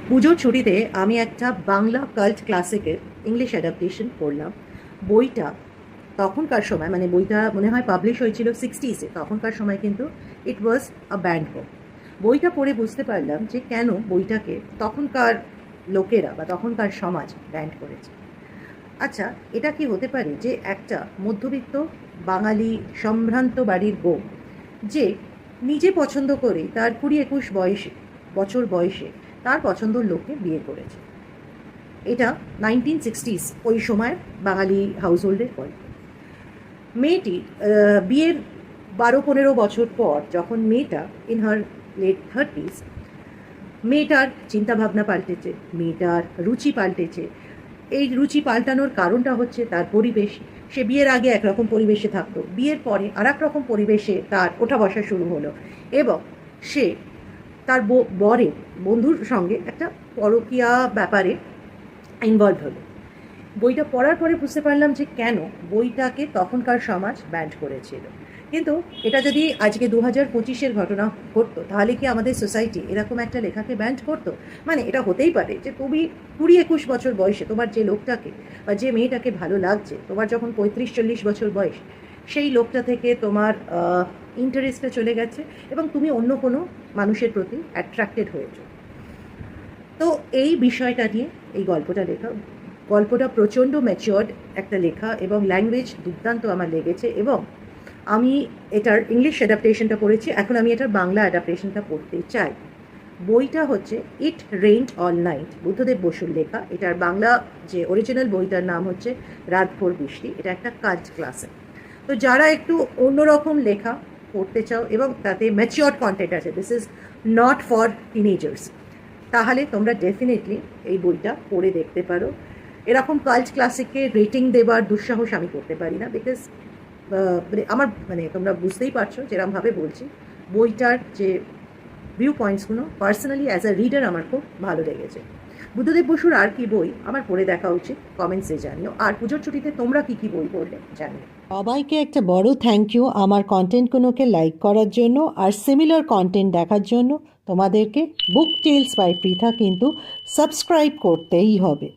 পুজোর ছুটিতে আমি একটা বাংলা কাল্ট ক্লাসিকের ইংলিশ অ্যাডাপ্টেশন পড়লাম। বইটা তখনকার সময়, মানে বইটা মনে হয় পাবলিশ হয়েছিল 60s, তখনকার সময় কিন্তু ইট ওয়াজ আ ব্যান্ড বুক। বইটা পড়ে বুঝতে পারলাম যে কেন বইটাকে তখনকার লোকেরা বা তখনকার সমাজ ব্যান্ড করেছে। আচ্ছা, এটা কি হতে পারে যে একটা মধ্যবিত্ত বাঙালি সম্ভ্রান্ত বাড়ির বউ, যে নিজে পছন্দ করে তার 20-21 বছর বয়সে তার পছন্দর লোককে বিয়ে করেছে? এটা 1960s, ওই সময়ের বাঙালি হাউসহোল্ডের গল্প। মেয়েটি বিয়ের 12-15 বছর পর যখন মেয়েটা ইন হার লেট 30s, মেয়েটার চিন্তাভাবনা পাল্টেছে, মেয়েটার রুচি পাল্টেছে। এই রুচি পাল্টানোর কারণটা হচ্ছে তার পরিবেশ। সে বিয়ের আগে একরকম পরিবেশে থাকতো, বিয়ের পরে আর এক রকম পরিবেশে তার ওঠা বসা শুরু হলো, এবং সে তার বরের বন্ধুর সঙ্গে একটা পরকীয়া ব্যাপারে ইনভলভ হলো। বইটা পড়ার পরে বুঝতে পারলাম যে কেন বইটাকে তখনকার সমাজ ব্যান্ড করেছিল। কিন্তু এটা যদি আজকে 2025-এর ঘটনা ঘটতো, তাহলে কি আমাদের সোসাইটি এরকম একটা লেখাকে ব্যান্ড করতো? মানে এটা হতেই পারে যে তুমি 20-21 বছর বয়সে তোমার যে লোকটাকে বা যে মেয়েটাকে ভালো লাগছে, তোমার যখন 35-40 বছর বয়স, সেই লোকটা থেকে তোমার ইন্টারেস্টটা চলে গেছে এবং তুমি অন্য কোনো মানুষের প্রতি অ্যাট্রাক্টেড হয়েছো। তো এই বিষয়টা নিয়ে এই গল্পটা লেখা। গল্পটা প্রচণ্ড ম্যাচিওর্ড একটা লেখা এবং ল্যাঙ্গুয়েজ দুর্দান্ত আমার লেগেছে, এবং আমি এটার ইংলিশ অ্যাডাপ্টেশনটা পড়েছি, এখন আমি এটার বাংলা অ্যাডাপ্টেশনটা পড়তে চাই। বইটা হচ্ছে it rained all night, Buddhadeb বসুর লেখা। এটার বাংলা যে অরিজিনাল বইটার নাম হচ্ছে রাতভর বৃষ্টি। এটা একটা কাল্ট ক্লাসিক। তো যারা একটু অন্যরকম লেখা পড়তে চাও এবং তাতে ম্যাচিওর্ড কন্টেন্ট আছে, this is not for teenagers, তাহলে তোমরা ডেফিনেটলি এই বইটা পড়ে দেখতে পারো। এরকম কাল্ট ক্লাসিককে রেটিং দেবার দুঃসাহস আমি করতে পারি না, বিকজ আমার তোমরা বুঝতেই পারছো যেরকমভাবে বলছি, বইটার যে ভিউ পয়েন্টসগুলো পার্সোনালি অ্যাজ আ রিডার আমার খুব ভালো লেগেছে। বুদ্ধদেব বসুর আর কি বই আমার পড়ে দেখা উচিত, কমেন্টসে জানিও। আর পুজোর ছুটিতে তোমরা কি কি বই পড়লে জানিও। সবাইকে একটা বড় থ্যাংক ইউ আমার কন্টেন্টগুলোকে লাইক করার জন্য আর সিমিলার কন্টেন্ট দেখার জন্য। তোমাদেরকে বুক টেলস বাই পৃথা কিন্তু সাবস্ক্রাইব করতেই হবে।